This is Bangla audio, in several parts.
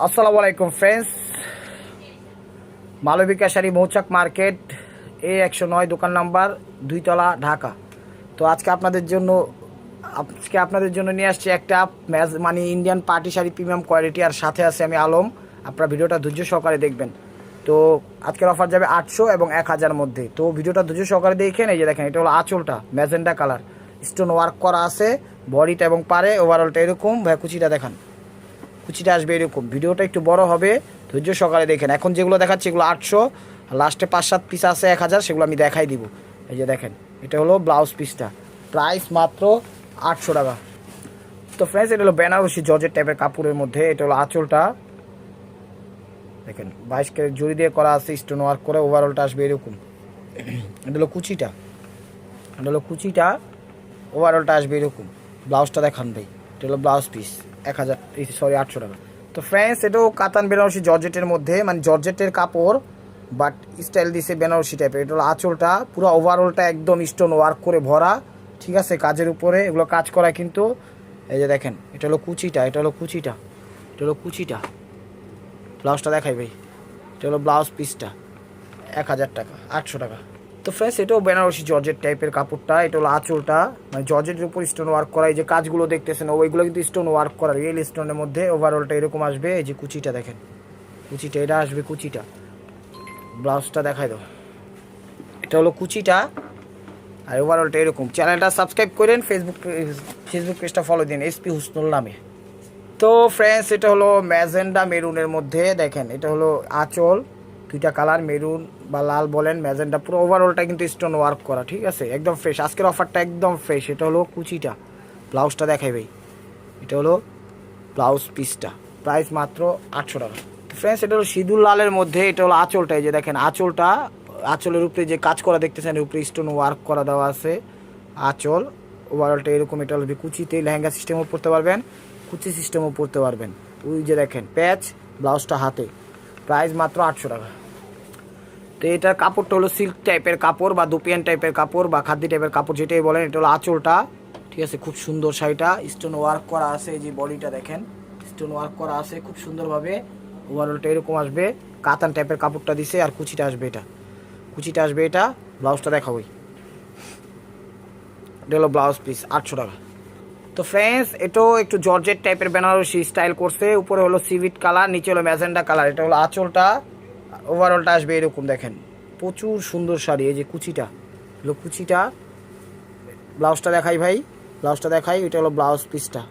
আসসালামু আলাইকুম ফ্রেন্ডস, মালবিকা শাড়ি মৌচাক মার্কেট A109 দোকান নাম্বার 2 তলা ঢাকা। তো আজকে আপনাদের জন্য নিয়ে আসছি একটা মানে Indian party sari premium quality, আর সাথে আছে আমি আলম। আপনারা ভিডিওটা ধৈর্য সহকারে দেখবেন। তো আজকের অফার যাবে 800 এবং 1000 মধ্যে। তো ভিডিওটা ধৈর্য সহকারে দেখেন। এই যে দেখেন, এটা হলো আঁচলটা ম্যাজেন্ডা কালার, স্টোন ওয়ার্ক করা আছে বডিটা এবং পারে। ওভারঅলটা এরকম। ভাই কুচিটা দেখান, কুচিটা আসবে এরকম। ভিডিওটা একটু বড় হবে, ধৈর্য সহকারে দেখেন। এখন যেগুলো দেখাচ্ছি এগুলো 800, লাস্টে 5-7 পিস আছে 1000, সেগুলো আমি দেখাই দিব। এই যে দেখেন, এটা হলো ব্লাউজ পিসটা, প্রাইস মাত্র 800 টাকা। তো ফ্রেন্ডস, এটা হলো বেনারসি জর্জেট টাইপের কাপড়ের মধ্যে। এটা হলো আঁচলটা, দেখেন 22 ক্যারেট জড়ি দিয়ে করা আছে, স্টোন ওয়ার্ক করে। ওভারঅলটা আসবে এরকম। এটা হলো কুচিটা, ওভারঅলটা আসবে এরকম। ব্লাউজটা দেখান ভাই, এটা হলো ব্লাউজ পিস 800 টাকা। তো ফ্রেন্ডস, এটাও কাতান বেনারসি জর্জেটের মধ্যে, মানে জর্জেটের কাপড় বাট স্টাইল দিছে বেনারসি টাইপের। এটা হলো আঁচলটা, পুরো ওভারঅলটা একদম স্টোন ওয়ার্ক করে ভরা, ঠিক আছে, কাজের উপরে এগুলো কাজ করা কিন্তু। এই যে দেখেন, এটা হলো কুচিটা, ব্লাউজটা দেখাই ভাই, এটা হলো ব্লাউজ পিসটা 1000 টাকা, 800 টাকা। তো ফ্রেন্ডস, এটাও বেনারসি জর্জেট টাইপের কাপড়টা। এটা হলো আঁচলটা, মানে জর্জেটের উপর স্টোন ওয়ার্ক করা। এই যে কাজগুলো দেখতেছেন ওইগুলো কিন্তু স্টোন ওয়ার্ক করা, রিয়েল স্টোনের মধ্যে। ওভারঅলটা এরকম আসবে। এই যে কুচিটা দেখেন, এটা আসবে কুচিটা। ব্লাউজটা দেখাই দাও, এটা হলো কুচিটা, আর ওভারঅলটা এরকম। চ্যানেলটা সাবস্ক্রাইব করেন, ফেসবুক পেজটা ফলো দিন SP হুসনুল নামে। তো ফ্রেন্ডস, এটা হলো ম্যাজেন্ডা মেরুনের মধ্যে। দেখেন, এটা হলো আঁচল, দুইটা কালার, মেরুন বা লাল বলেন, ম্যাজেন্ডা। পুরো ওভারঅলটা কিন্তু স্টোন ওয়ার্ক করা, ঠিক আছে, একদম ফ্রেশ। আজকের অফারটা একদম ফ্রেশ। এটা হলো কুচিটা, ব্লাউজটা দেখাই ভাই, এটা হলো ব্লাউজ পিসটা, প্রাইস মাত্র 800 টাকা। ফ্রেন্ডস, এটা হলো সিঁদুর লালের মধ্যে। এটা হলো আঁচলটা, এই যে দেখেন আঁচলটা, আঁচলের উপরে যে কাজ করা দেখতেছেন, উপরে স্টোন ওয়ার্ক করা দেওয়া আছে আঁচল। ওভারঅলটা এরকম। এটা হলো কুচিতে লেহেঙ্গা সিস্টেমও পরতে পারবেন, কুচি সিস্টেমও পরতে পারবেন। ওই যে দেখেন প্যাচ, ব্লাউজটা হাতে, প্রাইস মাত্র 800 টাকা। তো এটার কাপড়টা হলো সিল্ক টাইপের কাপড় বা দুপিয়ান টাইপের কাপড় বা খাদ্য টাইপের কাপড়, যেটাই বলেন। এটা হলো আঁচলটা, ঠিক আছে, খুব সুন্দর শাড়িটা, স্টোন ওয়ার্ক করা আছে। এই যে বডিটা দেখেন, স্টোন ওয়ার্ক করা আছে খুব সুন্দরভাবে। ওভারঅলটা এরকম আসবে। কাতান টাইপের কাপড়টা দিছে, আর কুচিটা আসবে এটা, ব্লাউজটা দেখাবোই। এটা হলো ব্লাউজ পিস 800 টাকা। তো ফ্রেন্ডস, এটাও একটু জর্জেট টাইপের বেনারসি স্টাইল করছে। উপরে হলো সিভিট কালার, নিচে হলো ম্যাজেন্ডা কালার। এটা হলো আঁচলটা, ওভারঅলটা আসবে এরকম। দেখেন প্রচুর সুন্দর শাড়ি। এই যে কুচিটা, ব্লাউজটা দেখাই ভাই, এটা হলো ব্লাউজ পিসটা,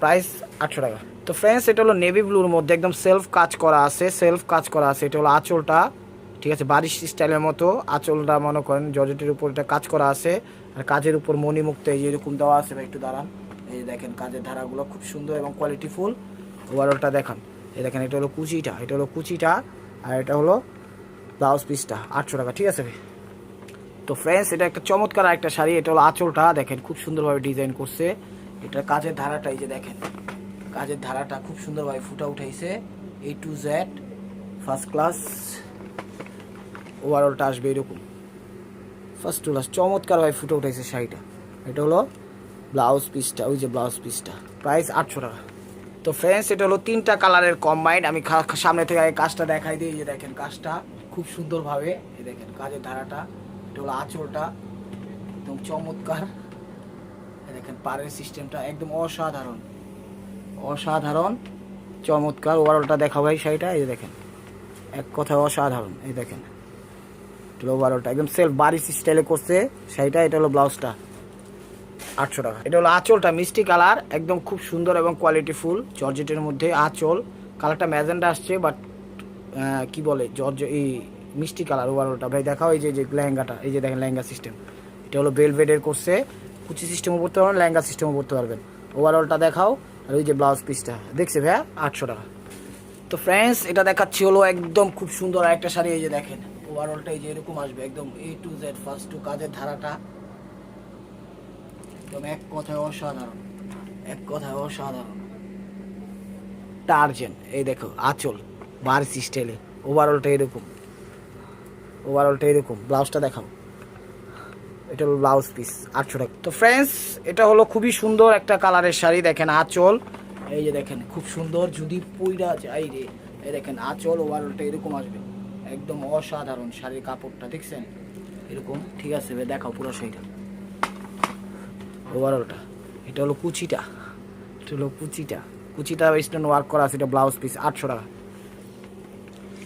প্রাইস 800 টাকা। তো ফ্রেন্ডস, এটা হলো নেভি ব্লুর মধ্যে, একদম সেলফ কাজ করা আছে। এটা হলো আঁচলটা, ঠিক আছে, বারিশ স্টাইলের মতো আঁচলটা, মনে করেন জর্জেটের উপর এটা কাজ করা আছে। আর কাজের উপর মণিমুক্ত এই যে এরকম দেওয়া আছে ভাই, একটু দাঁড়ান। এই যে দেখেন কাজের ধারাগুলো খুব সুন্দর এবং কোয়ালিটিফুল। ওভারঅলটা দেখান, এই দেখেন, এটা হলো কুচিটা, আর এটা হলো ব্লাউজ পিসটা 800 টাকা, ঠিক আছে ভাই। তো ফ্রেন্ডস, এটা একটা চমৎকার একটা শাড়ি। এটা হলো আঁচলটা, দেখেন খুব সুন্দরভাবে ডিজাইন করছে। এটা কাজের ধারাটা, এই যে দেখেন কাজের ধারাটা খুব সুন্দরভাবে ফুটা উঠাইছে, A to Z first class. ওভারঅলটা আসবে এরকম, ফার্স্ট টু লাস্ট চমৎকারভাবে ফুটে উঠাইছে শাড়িটা। এটা হলো ব্লাউজ পিসটা, ওই যে ব্লাউজ পিসটা, প্রাইস 800 টাকা। তো ফ্রেন্ডস, এটা হলো 3টা কালারের কম্বাইন্ড। আমি সামনে থেকে আগে কাজটা দেখাই দিই। এই যে দেখেন কাজটা খুব সুন্দরভাবে, এই দেখেন কাজের ধারাটা। এটা হলো আঁচলটা, একদম চমৎকার। দেখেন পাড়ের সিস্টেমটা একদম অসাধারণ চমৎকার। ওভারঅলটা দেখা ভাই শাড়িটা, এই যে দেখেন এক কথায় অসাধারণ। এই দেখেন ওভারঅলটা একদম সেলফ বারিশ স্টাইলে করছে শাড়িটা। এটা হলো ব্লাউজটা 800 টাকা। এটা হলো আঁচলটা, মিষ্টি কালার, একদম খুব সুন্দর এবং কোয়ালিটিফুল জর্জেটের মধ্যে। আঁচল কালারটা ম্যাজেন্ডা আসছে, বাট কি বলে এই মিষ্টি কালার। ওভারঅলটা ভাই দেখাও। এই যে লেহেঙ্গাটা, এই যে দেখেন লেহেঙ্গা সিস্টেম। এটা হলো বেলভেডের করছে, কুচি সিস্টেমও পড়তে পারবেন, লেহেঙ্গা সিস্টেমও পড়তে পারবেন। ওভারঅলটা দেখাও। আর ওই যে ব্লাউজ পিসটা দেখছে ভাইয়া 800 টাকা। তো ফ্রেন্ডস, এটা দেখাচ্ছি হলো একদম খুব সুন্দর একটা শাড়ি। এই যে দেখেন ওভারঅলটা এই যে এরকম আসবে, একদম A to Z first to কাজের ধারাটা একদম এক কথায় অসাধারণ টার্জেন। এই দেখো আঁচল বারিশ স্টাইলে, ওভারঅলটা এরকম। ব্লাউজটা দেখাও, এটা হলো ব্লাউজ পিস 800 টাকা। তো ফ্রেন্ডস, এটা হলো খুবই সুন্দর একটা কালারের শাড়ি। দেখেন আঁচল, এই যে দেখেন খুব সুন্দর, যদি পুইরা যাই রে। এই দেখেন আঁচল ওভারঅলটা এরকম আসবে, একদম অসাধারণ শাড়ির কাপড়টা দেখছেন এরকম। ঠিক আছে ভাই, দেখাও পুরো শাড়িটা ওভারঅলটা। এটা হলো কুচিটা, এটা হলো কুচিটা, কুচিটা স্টোন ওয়ার্ক করা আছে। এটা ব্লাউজ পিস 800 টাকা।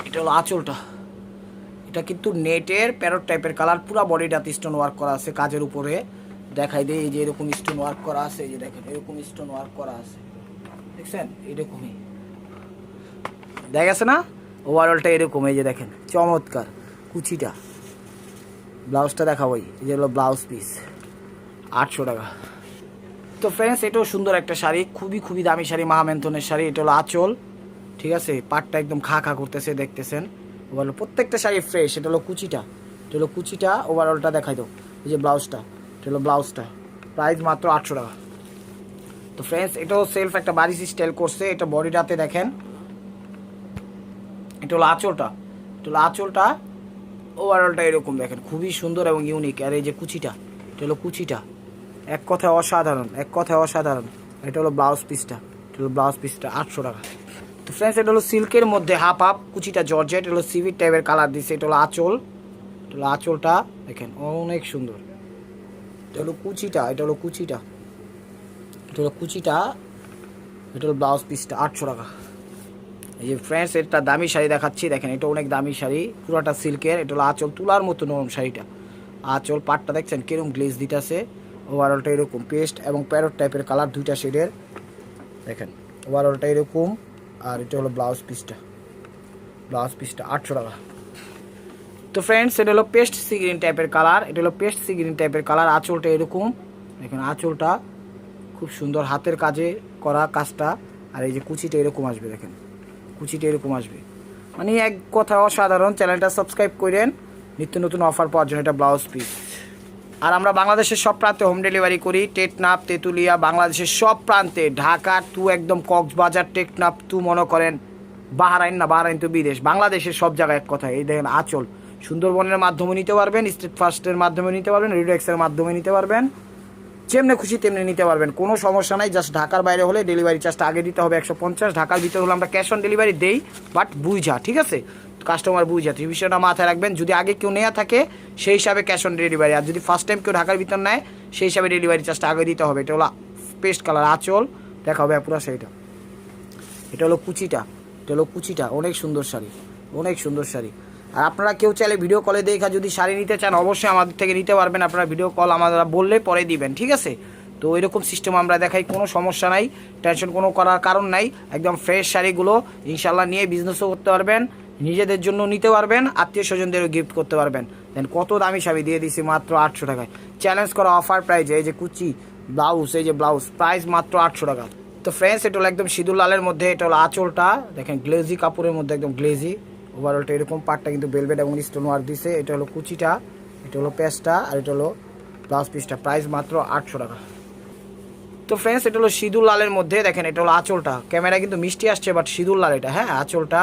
এটা হলো আঁচলটা, এটা কিন্তু নেটের প্যারট টাইপের কালার, পুরো বডিটাতে স্টোন ওয়ার্ক করা আছে কাজের উপরে। দেখাই দেয় এই যে এরকম স্টোন ওয়ার্ক করা আছে, এই যে দেখেন এরকম স্টোন ওয়ার্ক করা আছে দেখছেন এরকমই দেখা গেছে না। ওভারঅলটা এরকম, এই যে দেখেন চমৎকার কুচিটা। ব্লাউজটা দেখাবোই, এই যে হলো ব্লাউজ পিস 800 টাকা। তো ফ্রেন্ডস এটাও সুন্দর একটা শাড়ি, খুবই খুবই দামি শাড়ি, মাহামেন্থনের শাড়ি। এটা হলো আঁচল, ঠিক আছে, পাটটা একদম খা খা করতেছে দেখতেছেন। ওভারঅল প্রত্যেকটা শাড়ি ফ্রেশ। এটা হলো কুচিটা, এটা হলো কুচিটা। ওভারঅলটা দেখাই দাও, এই যে ব্লাউজটা, এটা হলো ব্লাউজটা, প্রাইস মাত্র 800 টাকা। তো ফ্রেন্ডস এটাও সেলফ একটা বারিশ স্টাইল করছে। এটা বডিটাতে দেখেন, এটা হলো আঁচলটা, এটা হলো আঁচলটা। ওভারঅলটা এরকম দেখেন খুবই সুন্দর এবং ইউনিক। আর এই যে কুচিটা, এটা হলো কুচিটা, এক কথায় অসাধারণ, এক কথায় অসাধারণ। এটা হলো ব্লাউজ পিসটা, এটা হলো ব্লাউজ পিসটা 800 টাকা। তো ফ্রেন্ডস এটা হলো সিল্কের মধ্যে হাফ হাফ, কুচিটা জর্জেট, এটা হলো সিভিট টাইপের কালার দিচ্ছে। এটা হলো আঁচল, এটা হলো আঁচলটা দেখেন অনেক সুন্দর। এটা হলো কুচিটা, এটা হলো কুচিটা, এটা হলো কুচিটা, এটা হলো ব্লাউজ পিসটা 800 টাকা। এই যে ফ্রেন্ডস এটা দামি শাড়ি দেখাচ্ছি, দেখেন এটা অনেক দামি শাড়ি, পুরোটা সিল্কের। এটা হলো আঁচল, তুলার মতো নরম শাড়িটা। আঁচল পাটটা দেখছেন কিরকম গ্লেজ দিতেছে। ওভারঅলটা এরকম পেস্ট এবং প্যারট টাইপের কালার, দুইটা শেডের দেখেন। ওভারঅলটা এরকম, আর এটা হলো ব্লাউজ পিসটা, ব্লাউজ পিসটা 800 টাকা। তো ফ্রেন্ডস এটা হলো পেস্ট সি গ্রিন টাইপের কালার, এটা হলো পেস্ট সি গ্রিন টাইপের কালার। আঁচলটা এরকম দেখেন, আঁচলটা খুব সুন্দর হাতের কাজে করা কাজটা। আর এই যে কুচিটা এরকম আসবে দেখেন, কুচিটা এরকম আসবে, মানে এক কথা অসাধারণ। চ্যানেলটা সাবস্ক্রাইব করেন নিত্য নতুন অফার পাওয়ার জন্য। এটা ব্লাউজ পিস। আর আমরা বাংলাদেশের সব প্রান্তে হোম ডেলিভারি করি। টেকনাফ, তেঁতুলিয়া, বাংলাদেশের সব প্রান্তে, ঢাকা টু একদম কক্সবাজার, টেকনাফ টু মনে করেন বাহরাইন, না বাহরাইন তো বিদেশ, বাংলাদেশের সব জায়গায় এক কথায়। এই দেখেন আঁচল, সুন্দরবনের মাধ্যমে নিতে পারবেন, স্ট্রিট ফার্স্টের মাধ্যমে নিতে পারবেন, রিডেক্সের মাধ্যমে নিতে পারবেন, যেমনি খুশি তেমনি নিতে পারবেন, কোনো সমস্যা নাই। জাস্ট ঢাকার বাইরে হলে ডেলিভারি চার্জটা আগে দিতে হবে 150, ঢাকার ভিতরে হলে আমরা ক্যাশ অন ডেলিভারি দেই, বাট বুঝা, ঠিক আছে, কাস্টমার বুঝা, এই বিষয়টা মাথায় রাখবেন। যদি আগে কেউ নেওয়া থাকে সেই হিসাবে ক্যাশ অন ডেলিভারি, আর যদি ফার্স্ট টাইম কেউ ঢাকার ভিতর নেয় সেই হিসাবে ডেলিভারি চার্জটা আগে দিতে হবে। এটা হলো পেস্ট কালার আঁচল, দেখা হবে পুরো শাড়িটা। এটা হলো কুচিটা, এটা হলো কুচিটা, অনেক সুন্দর শাড়ি, অনেক সুন্দর শাড়ি। আর আপনারা কেউ চাইলে ভিডিও কলে দেখা যদি শাড়ি নিতে চান অবশ্যই আমাদের থেকে নিতে পারবেন। আপনারা ভিডিও কল আমাদের বললে পরে দিবেন, ঠিক আছে। তো এরকম সিস্টেম আমরা দেখাই, কোনো সমস্যা নাই, টেনশন কোনো করার কারণ নাই। একদম ফ্রেশ শাড়িগুলো ইনশাল্লাহ নিয়ে বিজনেসও করতে পারবেন, নিজেদের জন্য নিতে পারবেন, আত্মীয় স্বজনদেরও গিফট করতে পারবেন। দেন কত দামি শাড়ি দিয়ে দিছি মাত্র 800 টাকায়, চ্যালেঞ্জ করা অফার প্রাইজে। এই যে কুচি ব্লাউজ, এই যে ব্লাউজ প্রাইস মাত্র 800 টাকা। তো ফ্রেন্ডস এটা হলো একদম সিঁদুর লালের মধ্যে, এটা হলো আঁচলটা দেখেন গ্লেজি কাপড়ের মধ্যে, একদম গ্লেজি। ওভারঅলটা এরকম, পাটটা কিন্তু বেলভেট এবং স্টোন ওয়ার্ক দিছে। এটা হলো কুচিটা, এটা হলো পেস্টটা, আর এটা হলো ব্লাউজ পিসটা, প্রাইস মাত্র 800 টাকা। তো ফ্রেন্ডস এটা হলো সিঁদুর লালের মধ্যে, দেখেন এটা হলো আঁচলটা, ক্যামেরা কিন্তু মিষ্টি আসছে বাট সিঁদুর লাল এটা, হ্যাঁ আঁচলটা।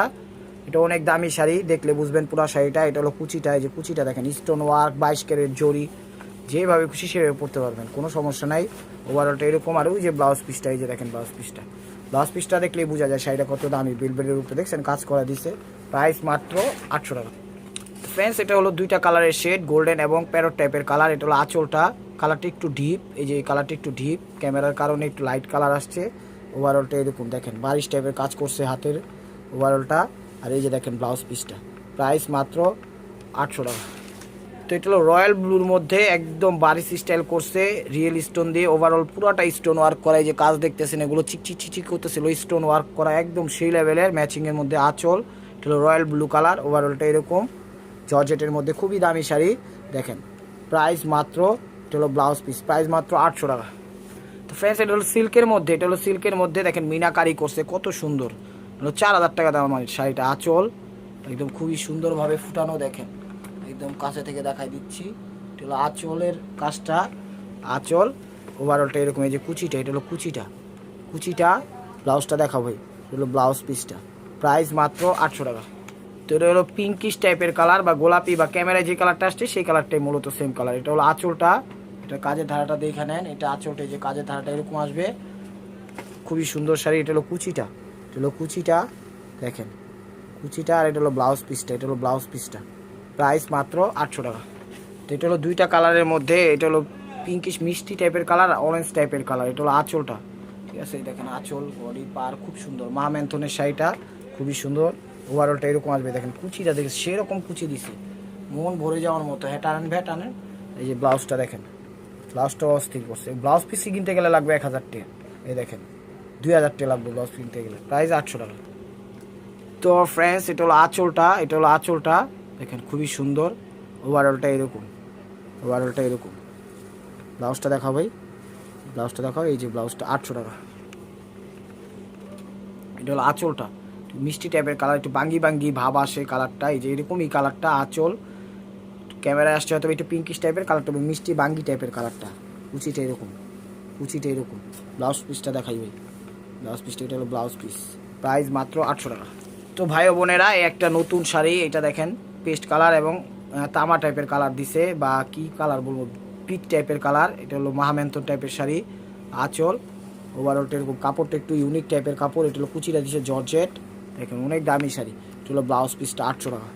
এটা অনেক দামি শাড়ি, দেখলে বুঝবেন পুরো শাড়িটা। এটা হলো কুচিটা, এই যে কুচিটা দেখেন স্টোন ওয়ার্ক, 22 ক্যারেট জরি, যেভাবে খুশি সেভাবে পড়তে পারবেন, কোনো সমস্যা নাই। ওভারঅলটা এরকম। আর ওই যে ব্লাউজ পিসটা, এই যে দেখেন ব্লাউজ পিসটা, ব্লাউজ পিসটা দেখলেই বোঝা যায় শাড়িটা কত দামি। বেলভেটের উপরে দেখছেন কাজ করা দিছে, প্রাইস মাত্র 800 টাকা। ফ্রেন্ডস এটা হলো দুইটা কালারের শেড, গোল্ডেন এবং প্যারট টাইপের কালার। এটা হলো আঁচলটা, কালারটা একটু ডিপ, এই যে কালারটা একটু ডিপ, ক্যামেরার কারণে একটু লাইট কালার আসছে। ওভারঅলটা এরকম দেখেন বারিশ টাইপের কাজ করছে হাতের ওভারঅলটা। আর এই যে দেখেন ব্লাউজ পিসটা, প্রাইস মাত্র 800 টাকা। তো এটা হলো রয়্যাল ব্লুর মধ্যে একদম বারিশ স্টাইল করছে রিয়েল স্টোন দিয়ে। ওভারঅল পুরোটা স্টোন ওয়ার্ক করা, এই যে কাজ দেখতেছেন এগুলো চিকচিক চিকচিক করতেছিল, স্টোন ওয়ার্ক করা একদম সেই লেভেলের, ম্যাচিংয়ের মধ্যে আঁচল। এটা হলো রয়্যাল ব্লু কালার, ওভারঅলটা এরকম জর্জেটের মধ্যে, খুবই দামি শাড়ি দেখেন, প্রাইস মাত্র, এটা হলো ব্লাউজ পিস, প্রাইস মাত্র 800 টাকা। তো ফ্রেন্ডস এটা হলো সিল্কের মধ্যে, এটা হলো সিল্কের মধ্যে দেখেন মিনাকারি করছে কত সুন্দর, হলো 4000 টাকা দাম আমার শাড়িটা। আঁচল একদম খুবই সুন্দরভাবে ফুটানো, দেখেন একদম কাছে থেকে দেখাই দিচ্ছি। এটা হলো আঁচলের কাজটা, আঁচল। ওভারঅলটা এরকম, এই যে কুচিটা, এটা হলো কুচিটা, কুচিটা, ব্লাউজটা দেখাবো, এটা হলো ব্লাউজ পিসটা, প্রাইস মাত্র 800 টাকা। তো এটা হলো পিঙ্কিশ টাইপের কালার বা গোলাপি বা ক্যামেরায় যে কালারটা আসছে সেই কালারটাই মূলত সেম কালার। এটা হলো আঁচলটা, এটা কাজের ধারাটা দেখে নেন, এটা আঁচলটা, যে কাজের ধারাটা এরকম আসবে, খুবই সুন্দর শাড়ি। এটা হলো কুচিটা, দেখেন কুচিটা, আর এটা হলো ব্লাউজ পিসটা, প্রাইস মাত্র 800 টাকা। তো এটা হলো দুইটা কালারের মধ্যে, এটা হলো পিঙ্কিশ মিষ্টি টাইপের কালার, অরেঞ্জ টাইপের কালার। এটা হলো আঁচলটা, ঠিক আছে, দেখেন আঁচল, বডি পার খুব সুন্দর। মা ম্যান্থনের শাড়িটা খুবই সুন্দর। ওভারঅলটা এরকম আসবে, দেখেন কুচিটা দেখে সেরকম কুচি দিছে, মন ভরে যাওয়ার মতো। হ্যাঁ টানেন ভ্যা টানেন। এই যে ব্লাউজটা দেখেন, ব্লাউজটা অস্থির করছে। ব্লাউজ পিস কিনতে গেলে লাগবে 1000 টাকা, এই দেখেন 2000 টাকা লাগবে ব্লাউজ কিনতে গেলে, প্রাইস 800 টাকা। তো ফ্রেন্ডস এটা হলো আঁচলটা, দেখেন খুবই সুন্দর। ওভারঅলটা এরকম, ব্লাউজটা দেখাও ভাই, এই যে ব্লাউজটা 800 টাকা। এটা হলো আঁচলটা, মিষ্টি টাইপের কালার, একটু বাঙ্গি ভাব আসে কালারটা। এই যে এরকম এই কালারটা আঁচল, ক্যামেরায় আসছে হয়তো একটু পিঙ্কিশ টাইপের কালারটা, মিষ্টি বাঙ্গি টাইপের কালারটা। কুচিটা এরকম, ব্লাউজ পিসটা দেখাই ভাই, এটা হলো ব্লাউজ পিস, প্রাইস মাত্র 800 টাকা। তো ভাই ও বোনেরা, এই একটা নতুন শাড়ি, এটা দেখেন পেস্ট কালার এবং তামা টাইপের কালার দিছে, বা কি কালার বলবো, পিট টাইপের কালার। এটা হলো মহামেন্থন টাইপের শাড়ি, আঁচল, ওভারঅলটা এরকম, কাপড়টা একটু ইউনিক টাইপের কাপড়। এটা হলো কুচিটা দিছে জর্জেট, দেখেন অনেক দামি শাড়ি। এটা হলো ব্লাউজ পিসটা 800 টাকা।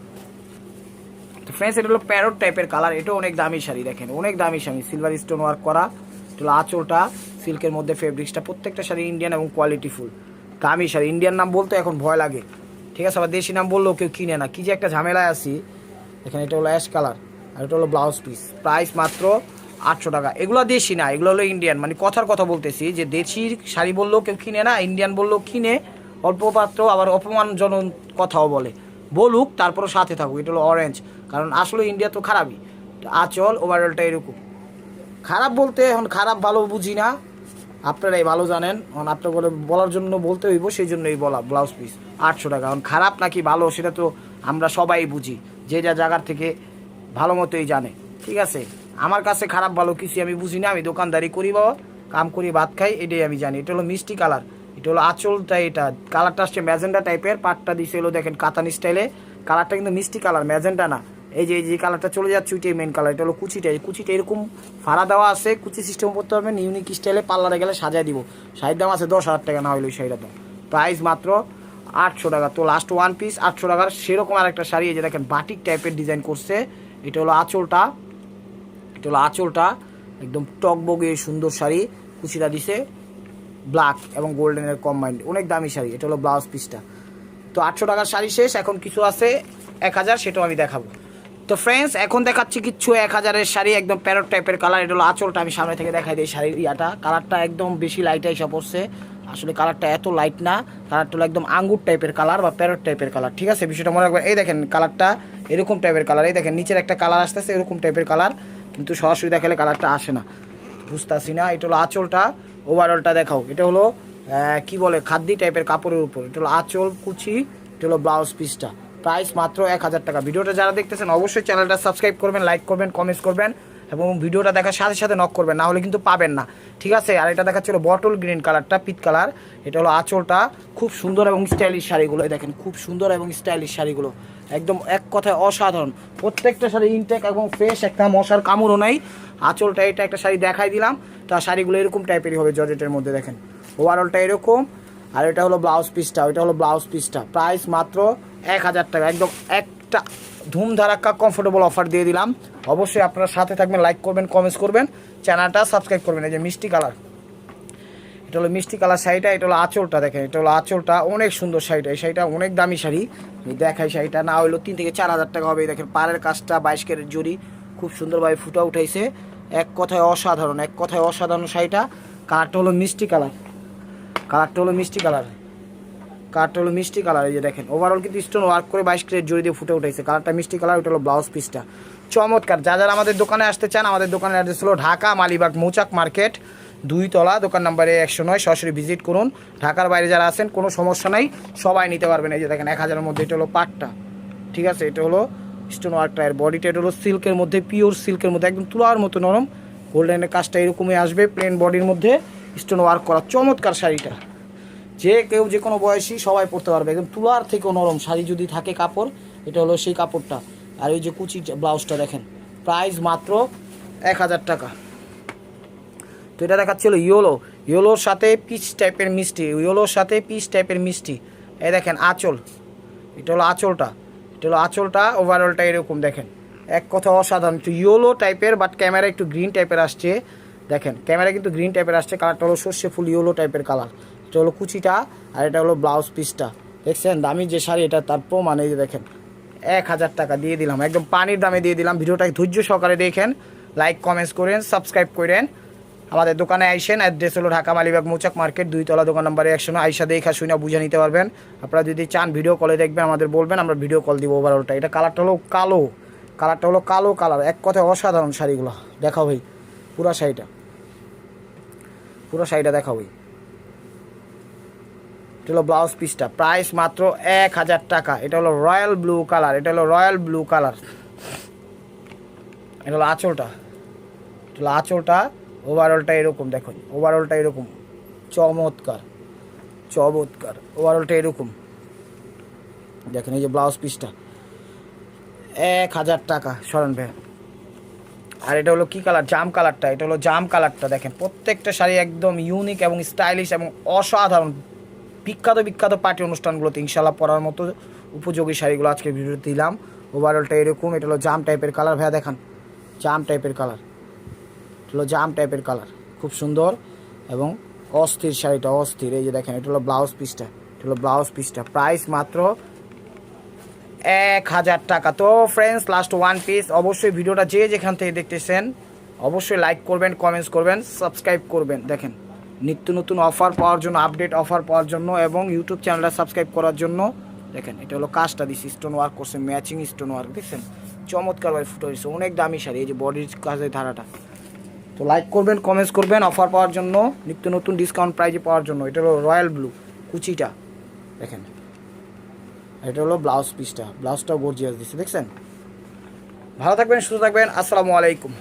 তো ফ্রেন্ডস এটা হলো প্যারট টাইপের কালার, এটাও অনেক দামি শাড়ি, দেখেন অনেক দামি শাড়ি, সিলভার স্টোন ওয়ার্ক করা। এটা হলো আঁচলটা, সিল্কের মধ্যে ফেব্রিক্সটা, প্রত্যেকটা শাড়ি ইন্ডিয়ান এবং কোয়ালিটি ফুল দামি শাড়ি। ইন্ডিয়ান নাম বলতে এখন ভয় লাগে, ঠিক আছে, আবার দেশি নাম বললেও কেউ কিনে না, কি যে একটা ঝামেলায় আছি। এখানে এটা হলো অ্যাশ কালার, আর এটা হলো ব্লাউজ পিস, প্রাইস মাত্র 800 টাকা। এগুলো দেশি না, এগুলো হলো ইন্ডিয়ান, মানে কথার কথা বলতেছি যে দেশি শাড়ি বললেও কেউ কিনে না, ইন্ডিয়ান বললেও কিনে, অল্প পাত্র, আবার অপমানজনক কথাও বলুক, তারপরও সাথে থাকুক। এটা হলো অরেঞ্জ, কারণ আসলে ইন্ডিয়া তো খারাপই। আঁচল, ওভারঅলটা এরকম। খারাপ বলতে এখন খারাপ ভালো বুঝি না, আপনারাই ভালো জানেন, এখন আপনার বলার জন্য বলতে হইব, সেই জন্যই বলা। ব্লাউজ পিস 800 টাকা। এখন খারাপ নাকি ভালো সেটা তো আমরা সবাই বুঝি, যে যা জায়গার থেকে ভালো মতোই জানে, ঠিক আছে। আমার কাছে খারাপ ভালো কিছু আমি বুঝি না, আমি দোকানদারি করি, বাবা কাম করি, ভাত খাই, এটাই আমি জানি। এটা হলো মিষ্টি কালার, এটা হলো আঁচলটা, এটা কালারটা আসছে ম্যাজেন্ডা টাইপের, পাটটা দিছে হলো দেখেন কাতানি স্টাইলে। কালারটা কিন্তু মিষ্টি কালার, ম্যাজেন্ডা না। এই যে কালারটা চলে যাচ্ছে ওইটাই মেন কালার। এটা হলো কুচিটা এরকম ফাড়া দেওয়া আছে, কুচি সিস্টেম করতে পারবেন ইউনিক স্টাইলে, পার্লারে গেলে সাজায় দিব। শাড়ির দাম আছে 10,000 টাকা, না হইলো শাড়িটা দাম, প্রাইস মাত্র 800 টাকা। তো লাস্ট ওয়ান পিস 800 টাকার সেরকম আরেকটা শাড়ি, এই যে দেখেন বাটিক টাইপের ডিজাইন করছে। এটা হলো আঁচলটা, একদম টকবগে সুন্দর শাড়ি, কুচিটা দিছে ব্ল্যাক এবং গোল্ডেনের কম্বাইন্ড, অনেক দামি শাড়ি। এটা হলো ব্লাউজ পিসটা। তো 800 টাকার শাড়ি শেষ, এখন কিছু আছে 1000, সেটাও আমি দেখাবো। তো ফ্রেন্ডস এখন দেখাচ্ছি কিছু 1000-এর শাড়ি, একদম প্যারট টাইপের কালার। এটা হলো আঁচলটা, আমি সামনে থেকে দেখাই দিই শাড়ির কালারটা একদম বেশি লাইট এসে পড়ছে, আসলে কালারটা এত লাইট না, কালারটা হলো একদম আঙ্গুর টাইপের কালার বা প্যারট টাইপের কালার, ঠিক আছে, বিষয়টা মনে রাখবেন। এই দেখেন কালারটা এরকম টাইপের কালার, এই দেখেন নিচের একটা কালার আসতেছে এরকম টাইপের কালার, কিন্তু সরাসরি দেখালে কালারটা আসে না, বুঝতেছি না। এটা হলো আঁচলটা, ওভারঅলটা দেখাও। এটা হলো কি বলে খাদ্যি টাইপের কাপড়ের উপর। এটা হলো আঁচল, কুচি, এটা হলো ব্লাউজ পিসটা, প্রাইস মাত্র 1000 টাকা। ভিডিওটা যারা দেখতেছেন অবশ্যই চ্যানেলটা সাবস্ক্রাইব করবেন, লাইক করবেন, কমেন্টস করবেন, এবং ভিডিওটা দেখার সাথে সাথে নক করবেন, না হলে কিন্তু পাবেন না, ঠিক আছে। আর এটা দেখাচ্ছিল বটল গ্রিন কালারটা, পিট কালার। এটা হলো আঁচলটা, খুব সুন্দর এবং স্টাইলিশ শাড়িগুলো, দেখেন খুব সুন্দর এবং স্টাইলিশ শাড়িগুলো, একদম এক কথায় অসাধারণ। প্রত্যেকটা শাড়ি ইনটেক এবং ফ্রেশ, একটা মশার কামড়ও নাই। আঁচলটা এটা একটা শাড়ি দেখাই দিলাম, তা শাড়িগুলো এরকম টাইপেরই হবে জর্জেটের মধ্যে, দেখেন ওভারঅলটা এরকম। আর এটা হলো ব্লাউজ পিসটা, প্রাইস মাত্র 1000 টাকা। একদম একটা ধুমধারাক্কা কমফোর্টেবল অফার দিয়ে দিলাম। অবশ্যই আপনারা সাথে থাকবেন, লাইক করবেন, কমেন্টস করবেন, চ্যানেলটা সাবস্ক্রাইব করবেন। এই যে মিষ্টি কালার, এটা হলো মিষ্টি কালার শাড়িটা। এটা হলো আঁচলটা, দেখেন এটা হলো আঁচলটা, অনেক সুন্দর শাড়িটা। এই শাড়িটা অনেক দামি শাড়ি, দেখাই শাড়িটা না হইলো 3 থেকে 4000 টাকা হবে। দেখেন পাড়ের কাজটা 22 ক্যারেট জড়ি, খুব সুন্দরভাবে ফুটা উঠাইছে, এক কথায় অসাধারণ শাড়িটা। কালারটা হলো মিষ্টি কালার, এই যে দেখেন ওভারঅল কিন্তু স্টোন ওয়ার্ক করে 22 ক্যারেট জড়ি দিয়ে ফুটে উঠাইছে, কালারটা মিষ্টি কালার। ওটা হলো ব্লাউজ পিসটা, চমৎকার। যারা আমাদের দোকানে আসতে চান, আমাদের দোকানের অ্যাড্রেস হলো ঢাকা মালিবাগ মৌচাক মার্কেট 2 তলা, দোকান নাম্বারে 109, সরাসরি ভিজিট করুন। ঢাকার বাইরে যারা আছেন কোনো সমস্যা নাই, সবাই নিতে পারবেন। এই যে দেখেন 1000-এর মধ্যে এটা হলো পাটটা, ঠিক আছে, এটা হলো স্টোন ওয়ার্কটা। এর বডিটা এটা হলো সিল্কের মধ্যে, পিওর সিল্কের মধ্যে, একদম তুলার মতো নরম। গোল্ডেনের কাজটা এরকমই আসবে, প্লেন বডির মধ্যে স্টোন ওয়ার্ক করা, চমৎকার শাড়িটা। যে কেউ যে কোনো বয়সী সবাই পরতে পারবে, একদম তুলার থেকেও নরম শাড়ি যদি থাকে কাপড়, এটা হলো সেই কাপড়টা। আর এই যে কুচি ব্লাউজটা দেখেন, প্রাইস মাত্র 1000 টাকা। তো এটা দেখাচ্ছিল ইয়েলোর সাথে পিচ টাইপের মিষ্টি, ইয়েলোর সাথে পিচ টাইপের মিষ্টি। এই দেখেন আঁচল, এটা হলো আঁচলটা, এটা হলো আঁচলটা, ওভারঅলটা এরকম দেখেন, এক কথা অসাধারণ। একটু ইয়েলো টাইপের, বাট ক্যামেরা একটু গ্রিন টাইপের আসছে। দেখেন ক্যামেরা কিন্তু গ্রিন টাইপের আসছে, কালারটা হলো সর্ষে ফুল ইয়েলো টাইপের কালার। এটা হলো কুচিটা, আর এটা হলো ব্লাউজ পিসটা। দেখছেন দামি যে শাড়ি, এটা তার প্রমাণ। এই যে দেখেন 1000 টাকা দিয়ে দিলাম, একদম পানির দামে দিয়ে দিলাম। ভিডিওটাকে ধৈর্য সহকারে দেখেন, লাইক কমেন্টস করেন, সাবস্ক্রাইব করেন। আমাদের দোকানে আইসেন, অ্যাড্রেস হলো ঢাকা মালিবাগ মৌচাক মার্কেট, 2 তলা, দোকান নাম্বারে 109। আইসা দেখা শুনে বুঝে নিতে পারবেন। আপনারা যদি চান ভিডিও কলে দেখবেন, আমাদের বলবেন, আমরা ভিডিও কল দিব ওভারঅলটা। এটা কালারটা হলো কালো, কালারটা হলো কালো কালার, এক কথায় অসাধারণ শাড়িগুলো। দেখাও ভাই পুরা শাড়িটা, পুরো শাড়িটা দেখাও ভাই। এটা হলো ব্লাউজ পিসটা, প্রাইস মাত্র 1000 টাকা। এটা হলো রয়্যাল ব্লু কালার, এটা হলো রয়্যাল ব্লু কালার। এটা হলো আঁচলটা, এটা হলো আঁচলটা, ওভারঅলটা এরকম দেখুন, ওভারঅলটা এরকম চমৎকার, চমৎকার। ওভারঅলটা এরকম দেখেন। এই যে ব্লাউজ পিসটা 1000 টাকা, সরেন ভাই। আর এটা হলো কি কালার, জাম কালারটা, এটা হলো জাম কালারটা। দেখেন প্রত্যেকটা শাড়ি একদম ইউনিক এবং স্টাইলিশ এবং অসাধারণ। বিখ্যাত বিখ্যাত পার্টি অনুষ্ঠানগুলোতে ইনশাল্লাহ পরার মতো উপযোগী শাড়িগুলো আজকে ভিডিওতে দিলাম। ওভারঅলটা এরকম, এটা হলো জাম টাইপের কালার। ভাইয়া দেখান, জাম টাইপের কালার, এটা হলো জাম টাইপের কালার, খুব সুন্দর এবং অস্থির শাড়িটা, অস্থির। এই যে দেখেন, এটা হলো ব্লাউজ পিসটা, এটা হলো ব্লাউজ পিসটা, প্রাইস মাত্র 1000 টাকা। তো ফ্রেন্ডস, লাস্ট ওয়ান পিস। অবশ্যই ভিডিওটা যে যেখান থেকে দেখতেছেন অবশ্যই লাইক করবেন, কমেন্টস করবেন, সাবস্ক্রাইব করবেন। দেখেন নিত্য নতুন অফার পাওয়ার জন্য, আপডেট অফার পাওয়ার জন্য এবং ইউটিউব চ্যানেলটা সাবস্ক্রাইব করার জন্য। দেখেন এটা হলো কাজটা দিচ্ছি, স্টোন ওয়ার্ক করছে, ম্যাচিং স্টোন ওয়ার্ক, দেখছেন চমৎকারভাবে ফুটে হয়েছে, অনেক দামি শাড়ি। এই যে বডির কাজের ধারাটা। তো লাইক করবেন, কমেন্টস করবেন অফার পাওয়ার জন্য, নিত্য নতুন ডিসকাউন্ট প্রাইজে পাওয়ার জন্য। এটা হলো রয়্যাল ব্লু কুচিটা, দেখেন এটা হলো ব্লাউজ পিসটা, ব্লাউজটাও গর্জিয়াস দিচ্ছে, দেখছেন। ভালো থাকবেন, সুস্থ থাকবেন, আসসালামু আলাইকুম।